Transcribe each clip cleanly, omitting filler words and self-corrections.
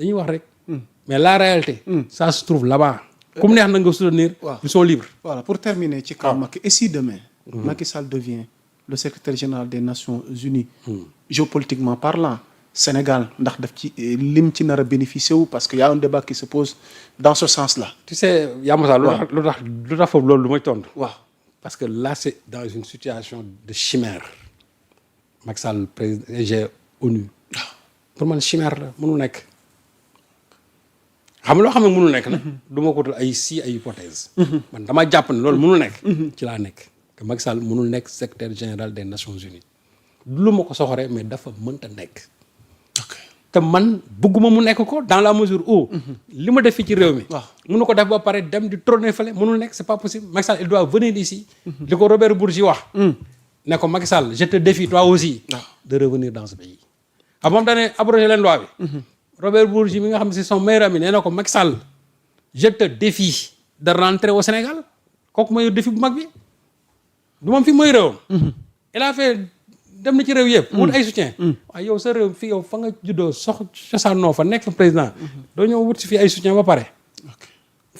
dañuy wax rek. mais la réalité. ça se trouve là-bas. comme neex na nga soutenir. ils sont libres. voilà pour terminer ci kaw Macky et si demain. Macky Sall devient le secrétaire général des Nations Unies. géopolitiquement parlant. Sénégal ndax daf ci lim ci nar a bénéficier wu parce que y a un débat qui se pose dans ce sens-là. tu sais Yamoussa lu tax foofu loolu lu may tontu. waaw parce que là c'est dans une situation de chimère. Macky Sall président ONU. pour man chimère la mënul nekk. xam nga loo xam ne mënul nekk nag. du ma ko tudd ay hypothèse. man dama jàpp ne loolu mënul nekk. ci laa nekk que Macky Sall mënul nekk secrétaire général des Nations Unies. lu ma ko soxoree mais dafa mënta nekk. te man bëgguma mu nekk ko dans la mesure où. li ma def fii ci réew mi. waaw mënu ko def ba pare dem di trôner fële mënul nekk c'est pas possible Macky Sall il doit venir ici. li ko Robert Bourgi wax. ne ko Macky Sall je te défie toi aussi. de revenir dans ce pays. ah moom daanaka abrogé leen loi bi. Robert Bourgi mi nga xam ne c'est son meilleur ami nee na ko Macky Sall je te défie de rentrer au Sénégal kooku mooy défi bu mag bi du moom fi mooy réewam. il a fait. dem na ci réew yëpp. wut ay soutien. waaye yow sa réew fii yow fa nga juddoo cosaanoo fa nekk fa président. doo ñëw wut si fii ay soutien ba pare.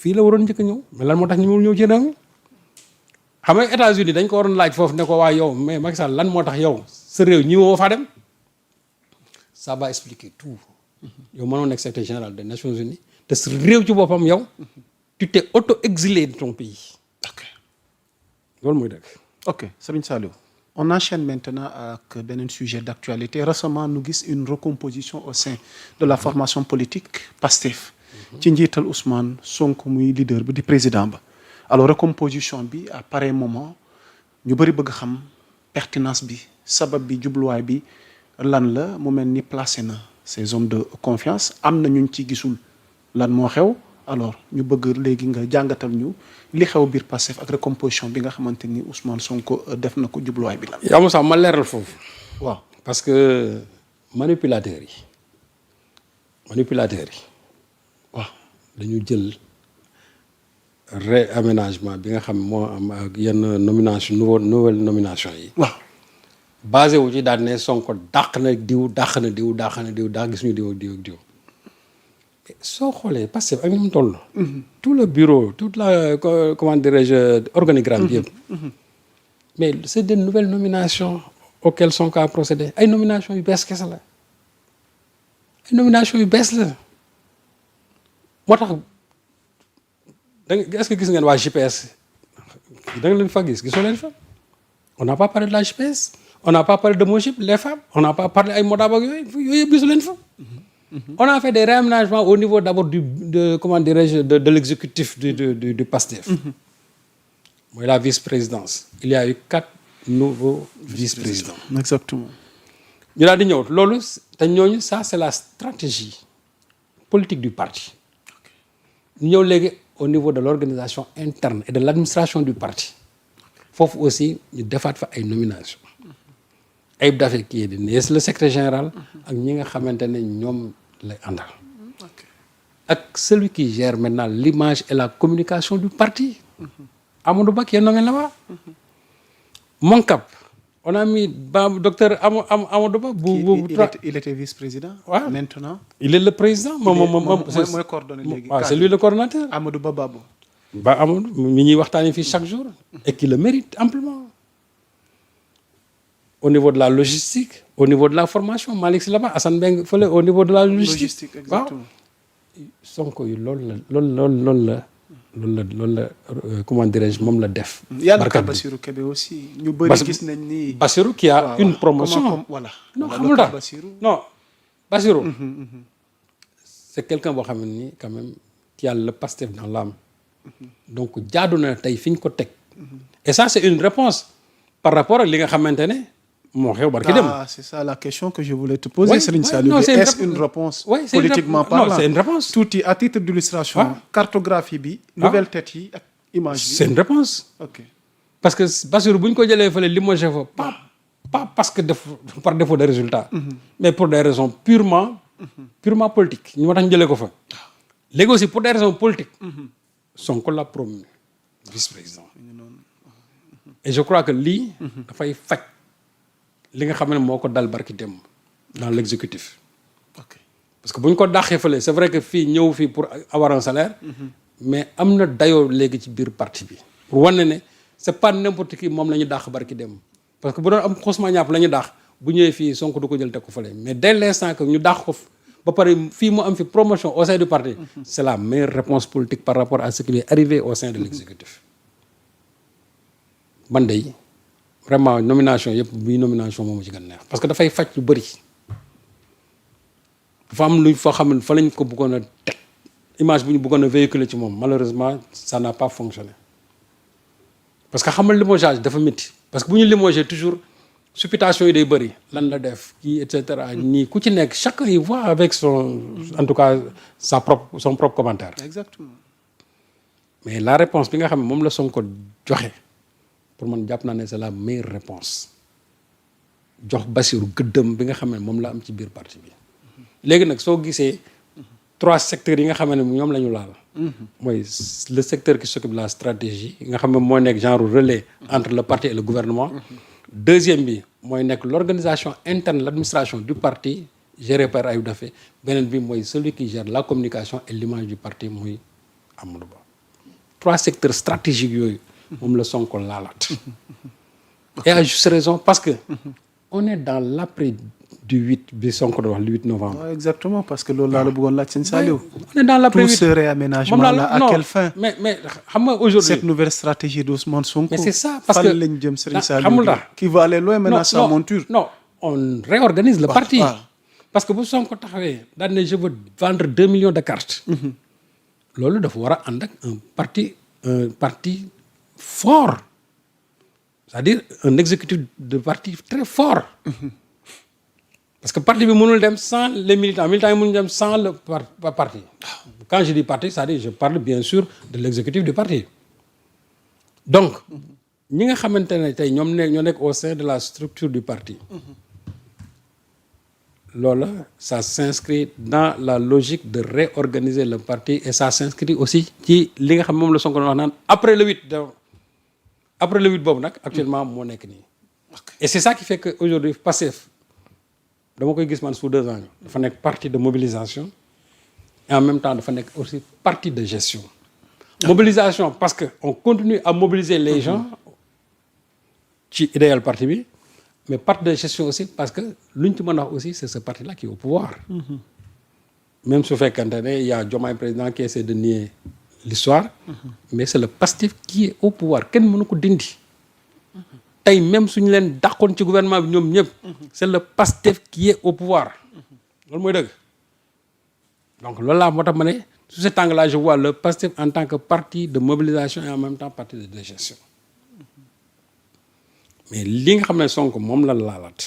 fii la waroon njëkk a ñëw mais lan moo tax ñu ñëw ci réew mi. xam nga États-Unis dañ ko waroon laaj foofu ne ko waa yow mais Macky Sall lan moo tax yow sa réew ñi woo faa dem. ça va expliquer tout. yow mënoo nekk secrétaire général des Nations Unies te sa réew ci boppam yow. tu t'es auto-exilé de ton pays. ok loolu mooy dëgg. ok Serigne Saliou. On enchaîne maintenant avec beneen sujet d'actualité. Récemment, nous avons une recomposition au sein de la formation politique PASTEF. ci njiital Ousmane Sonko muy leader bi di président ba. alors recomposition bi à pareil moment ñu bëri bëgg xam pertinence bi sabab bi jubluwaay bi lan la mu mel ni placé na ces hommes de confiance am na ñu ci gisul lan moo xew. alors ñu bëgg léegi nga jàngatal ñu li xew biir Pastef ak recomposition bi nga xamante ni Ousmane Sonko def na ko jubluwaay bi la. yaa ma sax ma leeral foofu. waaw parce que manipulateurs yi waaw dañu jël réaménagement bi nga xam moo am ak yenn nomination nouvelle nomination yi. waaw basé wu ci daal ne Sonko dàq na diw dàq gis ñu diw. soo xoolee Pastef ak ni mu toll. tout le bureau toute la comment dirais-je organigramme bi yëpp. mais c'est des nouvelles nominations auxquelles Sonko a procédé ay nominations yu bees kese la moo tax est-ce que gis ngeen waa GPS da nga leen fa gisoo leen fa on n'a pas parlé de la GPS on n'a pas parlé de Mojib les femmes on n'a pas parlé ay Modab ak yooyu yëpp gisu leen fa. On a fait des réaménagements au niveau d'abord de l'exécutif du PASTEF. Mooy la vice-présidence. Il y a eu 4 nouveaux vice-présidents. Exactement. ñu daal di ñëw loolu te ñooñu ça c'est la stratégie politique du parti. ñu ñëw léegi au niveau de l'organisation interne et de l'administration du parti. foofu aussi ñu defaat fa ay nominations. Ayib Daffé kii di ne le secrétaire général. ak ñi nga xamante ne ñoom lay àndal. ak celui qui gère maintenant l'image et la communication du parti. Amadou Ba qui est nommé là-bas. Moncap on a mis docteur Amadou Ba. il était vice-président. Ouais. Maintenant. il est le président mooy coordonné léegi. waaw c'est lui le coordonnateur. Amadou Ba Babo. Amadou mi ñuy waxtaanee fii chaque jour. et qui le mérite amplement. Au niveau de la logistique au niveau de la formation Malick Sy là-bas Assane Mbengue fële au niveau de la logistique exactement. Sonko yi loolu la comment dirais-je moom la def. barkat Bassirou Kébé aussi. ñu bëri gis nañ ni. Bassirou qui a une promotion. voilà non xamul tax non Bassirou. c'est quelqu'un boo xam ne nii quand même qui a le Pastef dans l'âme. donc jaadu na tey fi ñu ko teg. et ça c'est une réponse par rapport ak li nga xamante ne. moo xew barki dem. c'est ça la question que je voulais te poser. Serigne Saliou, est-ce une réponse politiquement parlant? Non, c'est une réponse. Tuuti à titre d'illustration. Cartographie bi. nouvelle tête yi ak image bi. C'est une réponse. ok parce que Bassirou bu ñu ko jëlee fële limogé fa pas parce que par défaut de résultat. mais pour des raisons purement politiques ñu moo tax ñu jëlee ko fa. léegi aussi pour des raisons politiques. Sonko l'a promu vice-président. et je crois que lii. dafay faj. li nga xam ne moo ko dal barki dem dans l'exécutif. ok parce que bu ñu ko dàqee fële c'est vrai que fii ñëw fii pour avoir un salaire. mais am na dayoo léegi ci biir parti bi. pour wane ne c'est pas n'importe qui moom la ñu dàq barki dem parce que bu doon am Ousmane ñàpp la ñu dàq bu ñëwee fii Sonko du ko jël teg ko fële mais dès l'instant que ñu dàq ko ba pare fii mu am fi promotion au sein du parti. c'est la meilleure réponse politique par rapport à ce qui lui est arrivé au sein de l'exécutif. man de vraiment nomination yëpp bii nomination moomu ci gën neex parce que dafay faj lu bëri. dafa am lu foo xam ne fa lañ ko bëggoon a teg image bu ñu bëggoon a véhiculer ci moom malheureusement ça n'a pas fonctionné parce que xamal limogeage dafa métti parce que bu ñu limogé toujours supputation yi day bëri lan la def kii et cetera nii ku ci nekk chacun y voit avec son en tout cas son propre commentaire. exactement. mais la réponse bi nga xam ne moom la Sonko joxe pour man jàpp naa ne c'est la meilleure réponse jox Bassirou gëddëm bi nga xam ne moom la am ci biir parti bi. léegi nag soo gisee 3 secteurs yi nga xam ne ñoom la ñu laal. mooy le secteur qui s'occupe de la stratégie nga xam ne moo nekk genre relais entre le parti et le gouvernement. deuxième bi mooy nekk l'organisation interne l'administration du parti gérée par Ayib Daffé beneen bi mooy celui qui gère la communication et l'image du parti muy Amadou Ba. 3 secteurs stratégiques yooyu moom la Sonko laalaat. et à juste raison parce que on est dans l'après du 8 bi Sonko doon wax le 8 novembre. Ouais, exactement parce que loolu laa la bëggoon laaj sëñ Saliou. on est dans l'après 8 tout ce réaménagement là à quelle fin. mais xam nga aujourd'hui cette nouvelle stratégie d'Ousmane Sonko. mais c'est ça parce que fan lañ jëm sëñ Saliou xamul tax qui va aller loin maintenant sa monture. non on réorganise le parti. parce que bu Sonko taxawee daan ne je veux vendre 2 millions de cartes. loolu dafa war a ànd ak un parti fort c'est-à-dire un exécutif de parti très fort. parce que parti bi mënul dem sans les militants yi mënul dem sans le parti. quand je dis parti c'est-à-dire je parle bien sûr de l'exécutif du parti. donc ñi nga xamante ne tey ñoo nekk au sein de la structure du parti. loolu ça s'inscrit dans la logique de réorganiser le parti et ça s'inscrit aussi ci li nga xam moom la Sonko wax naan après le 8 boobu nag actuellement moo nekk nii. et c'est ça qui fait que aujourd'hui Pastef dama koy gis man sous 2 ans dafa nekk parti de mobilisation et en même temps dafa nekk aussi parti de gestion. mobilisation parce que on continue à mobiliser les gens ci idéal parti bi. mais parti de gestion aussi parce que lu ñu ci mën a wax aussi c'est ce parti là qui est au pouvoir. même su fekkante ne y a Diomaye président qui essaie de nier l'histoire mais c'est le Pastef qui est au pouvoir kenn mënu ko dindi. tey même suñu leen dàqoon ci gouvernement bi ñoom ñëpp. c'est le Pastef qui est au pouvoir. loolu mooy dëgg. donc loolu laa moo tax ma ne sous cet angle là je vois le Pastef en tant que parti de mobilisation et en même temps parti de gestion. mais li nga xam ne Sonko moom la laalaat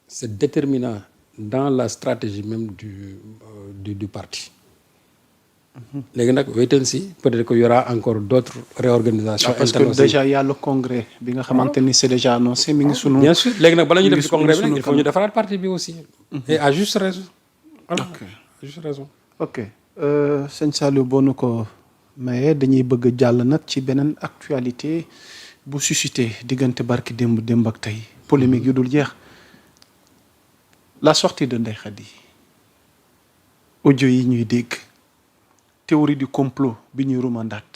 c'est déterminant dans la stratégie même du parti. léegi nag wait and see peut-être qu'il y aura encore d'autres réorganisations. parce que déjà il y a le congrès bi nga xamante ni c'est déjà annoncé mi ngi sunu. bien sûr léegi nag bala ñu def ci congrès bi nag il faut ñu defaraat parti bi aussi. et à juste raison. voilà à juste raison. ok sëñ Saliou boo nu ko mayee dañuy bëgg a jàll nag ci beneen actualité. bu suscité diggante barki démb ak tey polémique yu dul jeex la sortie de Ndeye Khady audio yi ñuy dégg théorie du complot bi ñuy rumandaat